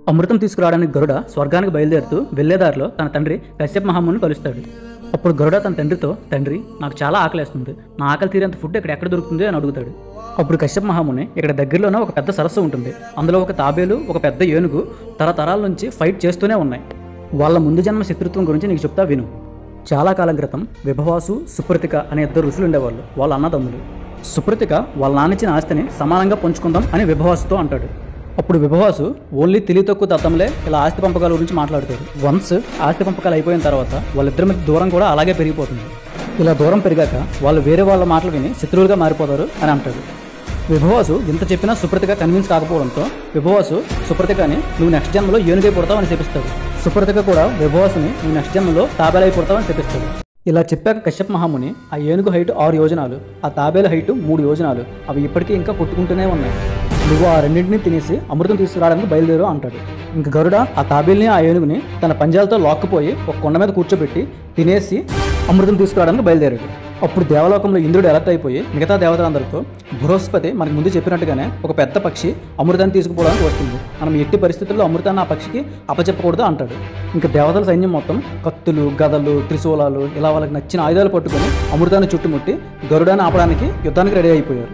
అమృతం తీసుకురావడానికి గరుడ స్వర్గానికి బయలుదేరుతూ వెళ్లేదారిలో తన తండ్రి కశ్యప మహాముని కలుస్తాడు. అప్పుడు గరుడ తన తండ్రితో, తండ్రి నాకు చాలా ఆకలేస్తుంది, నా ఆకలి తీరేంత ఫుడ్ ఎక్కడ దొరుకుతుంది అని అడుగుతాడు. అప్పుడు కశ్యప మహాముని, ఇక్కడ దగ్గరలోనే ఒక పెద్ద సరస్సు ఉంటుంది, అందులో ఒక తాబేలు ఒక పెద్ద ఏనుగు తరతరాల నుంచి ఫైట్ చేస్తూనే ఉన్నాయి. వాళ్ళ ముందు జన్మ శత్రుత్వం గురించి నీకు చెప్తా విను. చాలా కాలం క్రితం విభవాసు, సుప్రతిక అనే ఇద్దరు ఋషులు ఉండేవాళ్ళు. వాళ్ళ అన్నదమ్ములు. సుప్రతిక వాళ్ళ నాన్నిచ్చిన ఆస్తిని సమానంగా పంచుకుందాం అని విభవాసుతో అంటాడు. అప్పుడు విభవాసు ఓన్లీ తెలివి తక్కువ తత్తంలే ఇలా ఆస్తి పంపకాల గురించి మాట్లాడతాడు. వన్స్ ఆస్తి పంపకాలు అయిపోయిన తర్వాత వాళ్ళిద్దరి మధ్య దూరం కూడా అలాగే పెరిగిపోతుంది. ఇలా దూరం పెరిగాక వాళ్ళు వేరే వాళ్ళ మాటలు విని శత్రువులుగా మారిపోతారు అని అంటాడు. విభవాసు ఇంత చెప్పినా సుప్రతిక కన్విన్స్ కాకపోవడంతో విభవాసు సుప్రతికని నువ్వు నెక్స్ట్ జన్మలో ఏనుగై పుడతావు అని చెప్పిస్తాడు. సుప్రతిక కూడా విభవాసుని నువ్వు నెక్స్ట్ జన్మలో తాబేలై పుడతావు అని చెప్పిస్తాడు. ఇలా చెప్పాక కశ్యప మహాముని ఆ ఏనుగు హైట్ 6 యోజనాలు, ఆ తాబేలు హైట్ 3 యోజనాలు, అవి ఇప్పటికీ ఇంకా కొట్టుకుంటూనే ఉన్నాయి. నువ్వు ఆ రెండింటిని తినేసి అమృతం తీసుకురావడానికి బయలుదేరు అంటాడు. ఇంక గరుడ ఆ తాబేల్ని ఆ ఏనుగుని తన పంజాలతో లాక్కుపోయి ఒక కొండ మీద కూర్చోబెట్టి తినేసి అమృతం తీసుకురావడానికి బయలుదేరాడు. అప్పుడు దేవలోకంలో ఇంద్రుడు అలర్ట్ అయిపోయి మిగతా దేవతలందరితో, బృహస్పతి మనకు ముందు చెప్పినట్టుగానే ఒక పెద్ద పక్షి అమృతాన్ని తీసుకుపోవడానికి వస్తుంది, మనం ఎట్టి పరిస్థితుల్లో అమృతాన్ని ఆ పక్షికి అప్పచెప్పకూడదు అంటాడు. ఇంకా దేవతల సైన్యం మొత్తం కత్తులు, గదలు, త్రిశూలాలు ఇలా వాళ్ళకి నచ్చిన ఆయుధాలు పట్టుకొని అమృతాన్ని చుట్టుముట్టి గరుడాన్ని ఆపడానికి యుద్ధానికి రెడీ అయిపోయారు.